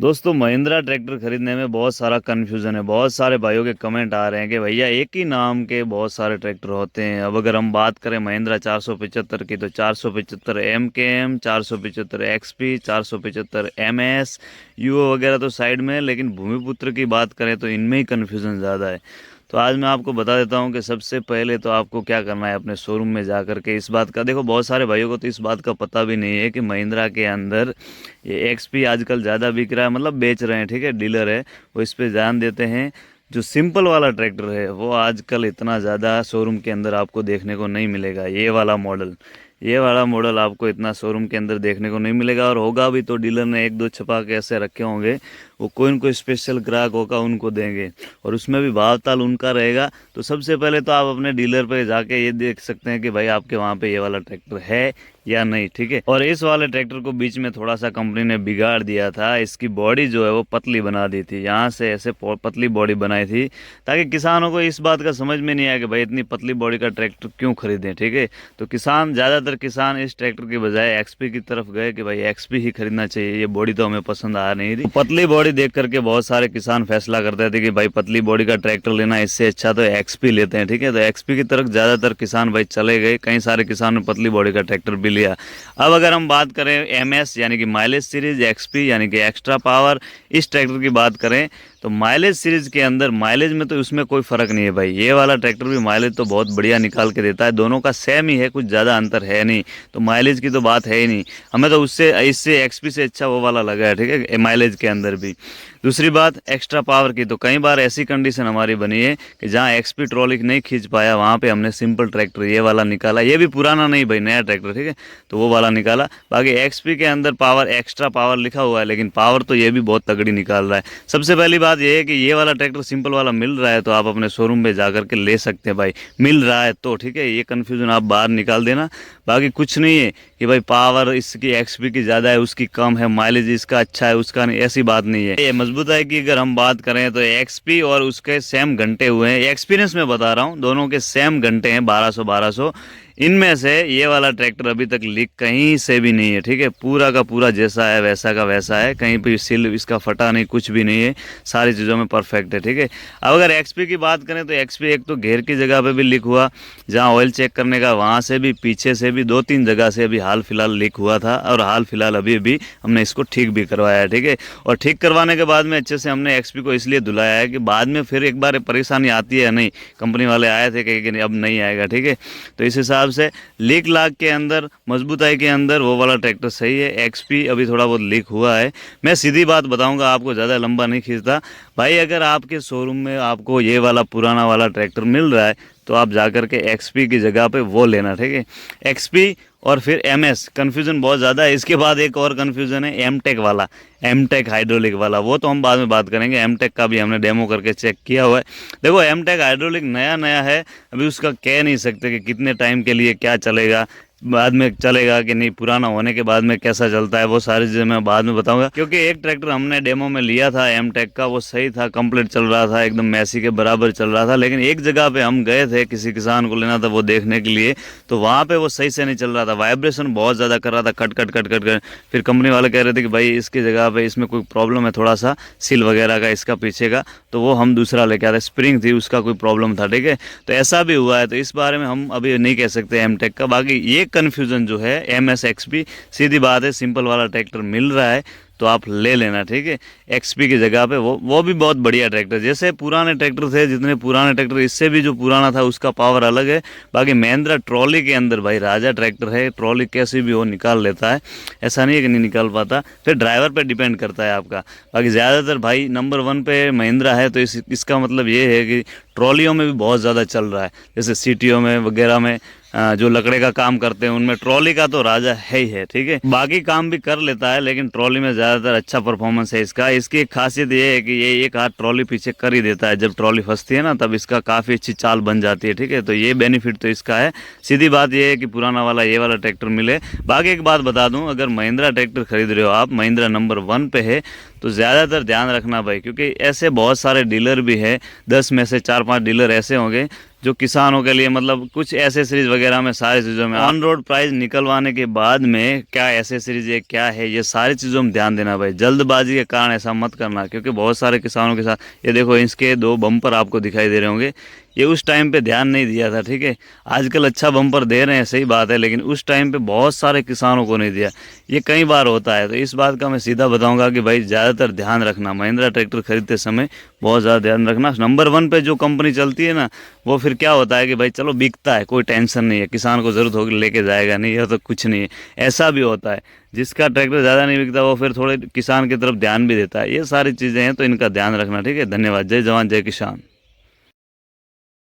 दोस्तों महिंद्रा ट्रैक्टर खरीदने में बहुत सारा कन्फ्यूज़न है। बहुत सारे भाइयों के कमेंट आ रहे हैं कि भैया एक ही नाम के बहुत सारे ट्रैक्टर होते हैं। अब अगर हम बात करें महिंद्रा 475 की तो 475 M K M, 475 XP, 475 M S, यूओ वगैरह तो साइड में है, लेकिन भूमिपुत्र की बात करें तो इनमें ही कन्फ्यूज़न ज़्यादा है। तो आज मैं आपको बता देता हूं कि सबसे पहले तो आपको क्या करना है, अपने शोरूम में जा कर के इस बात का देखो। बहुत सारे भाइयों को तो इस बात का पता भी नहीं है कि महिंद्रा के अंदर ये एक्सपी आजकल ज़्यादा बिक रहा है, मतलब बेच रहे हैं, ठीक है, डीलर है वो इस पे ध्यान देते हैं। जो सिंपल वाला ट्रैक्टर है वो आजकल इतना ज़्यादा शोरूम के अंदर आपको देखने को नहीं मिलेगा। ये वाला मॉडल आपको इतना शोरूम के अंदर देखने को नहीं मिलेगा, और होगा भी तो डीलर ने एक दो छपा के ऐसे रखे होंगे। वो कोई न कोई स्पेशल ग्राहक होगा उनको देंगे, और उसमें भी भाव ताल उनका रहेगा। तो सबसे पहले तो आप अपने डीलर पे जाके ये देख सकते हैं कि भाई आपके वहाँ पे ये वाला ट्रैक्टर है या नहीं, ठीक है। और इस वाले ट्रैक्टर को बीच में थोड़ा सा कंपनी ने बिगाड़ दिया था। इसकी बॉडी जो है वो पतली बना दी थी, यहाँ से ऐसे पतली बॉडी बनाई थी ताकि किसानों को इस बात का समझ में नहीं आया कि भाई इतनी पतली बॉडी का ट्रैक्टर क्यों खरीदें, ठीक है। तो ज़्यादातर किसान इस ट्रैक्टर की बजाय एक्सपी की तरफ गए कि भाई एक्सपी ही खरीदना चाहिए, ये बॉडी तो हमें पसंद आ नहीं रही। पतली बॉडी देख करके बहुत सारे किसान फैसला करते थे कि भाई पतली बॉडी का ट्रैक्टर लेना, इससे अच्छा तो एक्सपी लेते हैं, ठीक है। तो एक्सपी की तरफ ज़्यादातर किसान भाई चले गए, कई सारे किसानों ने पतली बॉडी का ट्रैक्टर भी लिया। अब अगर हम बात करें एमएस यानी कि माइलेज सीरीज, एक्सपी यानी कि एक्स्ट्रा पावर, इस ट्रैक्टर की बात करें तो माइलेज सीरीज के अंदर माइलेज में तो उसमें कोई फ़र्क नहीं है भाई। ये वाला ट्रैक्टर भी माइलेज तो बहुत बढ़िया निकाल के देता है, दोनों का सेम ही है, कुछ ज़्यादा अंतर है नहीं। तो माइलेज की तो बात है ही नहीं, हमें तो उससे इससे एक्सपी से अच्छा वो वाला लगा है, ठीक है, माइलेज के अंदर भी। दूसरी बात एक्स्ट्रा पावर की, तो कई बार ऐसी कंडीशन हमारी बनी है कि जहाँ एक्सपी ट्रॉली नहीं खींच पाया, वहाँ पे हमने सिंपल ट्रैक्टर ये वाला निकाला। ये भी पुराना नहीं भाई, नया ट्रैक्टर, ठीक है, तो वो वाला निकाला। बाकी एक्सपी के अंदर पावर, एक्स्ट्रा पावर लिखा हुआ है, लेकिन पावर तो ये भी बहुत तगड़ी निकाल रहा है। सबसे पहली बात ये है कि ये वाला ट्रैक्टर सिंपल वाला मिल रहा है तो आप अपने शोरूम में जा कर के ले सकते हैं भाई, मिल रहा है तो, ठीक है। ये कन्फ्यूजन आप बाहर निकाल देना। बाकी कुछ नहीं है कि भाई पावर इसकी एक्सपी की ज़्यादा है, उसकी कम है, माइलेज इसका अच्छा है, उसका नहीं, ऐसी बात नहीं है। ये मजबूत है कि अगर हम बात करें तो एक्सपी और उसके सेम घंटे हुए हैं, एक्सपीरियंस में बता रहा हूँ, दोनों के सेम घंटे हैं, 1200 इनमें से ये वाला ट्रैक्टर अभी तक लीक कहीं से भी नहीं है, ठीक है। पूरा का पूरा जैसा है वैसा का वैसा है, कहीं भी सील इसका फटा नहीं, कुछ भी नहीं है, सारी चीज़ों में परफेक्ट है, ठीक है। अब अगर एक्सपी की बात करें तो एक्सपी एक तो घेर की जगह पे भी लीक हुआ, जहाँ ऑयल चेक करने का वहाँ से भी, पीछे से भी, दो तीन जगह से अभी हाल फिलहाल लीक हुआ था, और हाल फिलहाल अभी भी हमने इसको ठीक भी करवाया है, ठीक है। और ठीक करवाने के बाद में अच्छे से हमने एक्सपी को इसलिए धुलाया है कि बाद में फिर एक बार परेशानी आती है नहीं, कंपनी वाले आए थे कि अब नहीं आएगा, ठीक है। तो इस हिसाब से लीक लाग के अंदर, मजबूताई के अंदर वो वाला ट्रैक्टर सही है। एक्सपी अभी थोड़ा बहुत लीक हुआ है। मैं सीधी बात बताऊंगा आपको, ज़्यादा लंबा नहीं खींचता भाई। अगर आपके शोरूम में आपको ये वाला पुराना वाला ट्रैक्टर मिल रहा है तो आप जाकर के एक्सपी की जगह पे वो लेना, ठीक है। एक्सपी और फिर एमएस, कन्फ्यूज़न बहुत ज़्यादा है। इसके बाद एक और कन्फ्यूज़न है एमटेक वाला, एमटेक हाइड्रोलिक वाला, वो तो हम बाद में बात करेंगे। एमटेक का भी हमने डेमो करके चेक किया हुआ है। देखो एमटेक हाइड्रोलिक नया नया है, अभी उसका कह नहीं सकते कि कितने टाइम के लिए क्या चलेगा, बाद में चलेगा कि नहीं, पुराना होने के बाद में कैसा चलता है, वो सारी चीज़ें मैं बाद में बताऊंगा। क्योंकि एक ट्रैक्टर हमने डेमो में लिया था एमटेक का, वो सही था, कंप्लीट चल रहा था, एकदम मैसी के बराबर चल रहा था। लेकिन एक जगह पे हम गए थे, किसी किसान को लेना था वो देखने के लिए, तो वहाँ पे वो सही से नहीं चल रहा था, वाइब्रेशन बहुत ज़्यादा कर रहा था, कट कट कट कट कर। फिर कंपनी वाले कह रहे थे कि भाई इसकी जगह पे इसमें कोई प्रॉब्लम है, थोड़ा सा सील वगैरह का इसका पीछे का, तो वो हम दूसरा लेके आते, स्प्रिंग थी उसका कोई प्रॉब्लम था, ठीक है। तो ऐसा भी हुआ है, तो इस बारे में हम अभी नहीं कह सकते एमटेक का। बाकी ये कन्फ्यूज़न जो है एमएस एक्सपी, सीधी बात है, सिंपल वाला ट्रैक्टर मिल रहा है तो आप ले लेना, ठीक है। एक्सपी की जगह पे वो भी बहुत बढ़िया ट्रैक्टर, जैसे पुराने ट्रैक्टर थे, जितने पुराने ट्रैक्टर, इससे भी जो पुराना था उसका पावर अलग है। बाकी महिंद्रा ट्रॉली के अंदर भाई राजा ट्रैक्टर है, ट्रॉली कैसी भी हो निकाल लेता है, ऐसा नहीं है कि नहीं निकाल पाता। फिर ड्राइवर पे डिपेंड करता है आपका। बाकी ज़्यादातर भाई नंबर 1 पे महिंद्रा है, तो इसका मतलब ये है कि ट्रॉलियों में भी बहुत ज़्यादा चल रहा है, जैसे सिटियों में वगैरह में जो लकड़े का काम करते हैं उनमें ट्रॉली का तो राजा है ही है, ठीक है। बाकी काम भी कर लेता है, लेकिन ट्रॉली में ज़्यादातर अच्छा परफॉर्मेंस है इसका। इसकी एक खासियत ये है कि ये एक हाथ ट्रॉली पीछे कर ही देता है, जब ट्रॉली फंसती है ना तब इसका काफ़ी अच्छी चाल बन जाती है, ठीक है। तो ये बेनिफिट तो इसका है। सीधी बात ये है कि पुराना वाला ये वाला ट्रैक्टर मिले। बाकी एक बात बता दूँ, अगर महिंद्रा ट्रैक्टर खरीद रहे हो आप, महिंद्रा नंबर 1 पे है, तो ज़्यादातर ध्यान रखना भाई, क्योंकि ऐसे बहुत सारे डीलर भी है, 10 में से 4-5 डीलर ऐसे होंगे जो किसानों के लिए मतलब कुछ एसेसरीज वगैरह में सारी चीज़ों में ऑन रोड प्राइस निकलवाने के बाद में क्या एसेसरीज है क्या है, ये सारी चीज़ों में ध्यान देना भाई। जल्दबाजी के कारण ऐसा मत करना, क्योंकि बहुत सारे किसानों के साथ ये देखो इसके 2 बम्पर आपको दिखाई दे रहे होंगे, ये उस टाइम पे ध्यान नहीं दिया था। ठीक है, आजकल अच्छा बम्पर दे रहे हैं सही बात है, लेकिन उस टाइम पे बहुत सारे किसानों को नहीं दिया। ये कई बार होता है, तो इस बात का मैं सीधा बताऊंगा कि भाई ज़्यादातर ध्यान रखना, महिंद्रा ट्रैक्टर खरीदते समय बहुत ज़्यादा ध्यान रखना। नंबर 1 पे जो कंपनी चलती है ना, वो फिर क्या होता है कि भाई चलो बिकता है, कोई टेंशन नहीं है, किसान को ज़रूरत होगी लेके जाएगा नहीं, या तो कुछ नहीं है, ऐसा भी होता है। जिसका ट्रैक्टर ज़्यादा नहीं बिकता वो फिर थोड़े किसान की तरफ ध्यान भी देता है। ये सारी चीज़ें हैं, तो इनका ध्यान रखना। ठीक है, धन्यवाद। जय जवान जय किसान।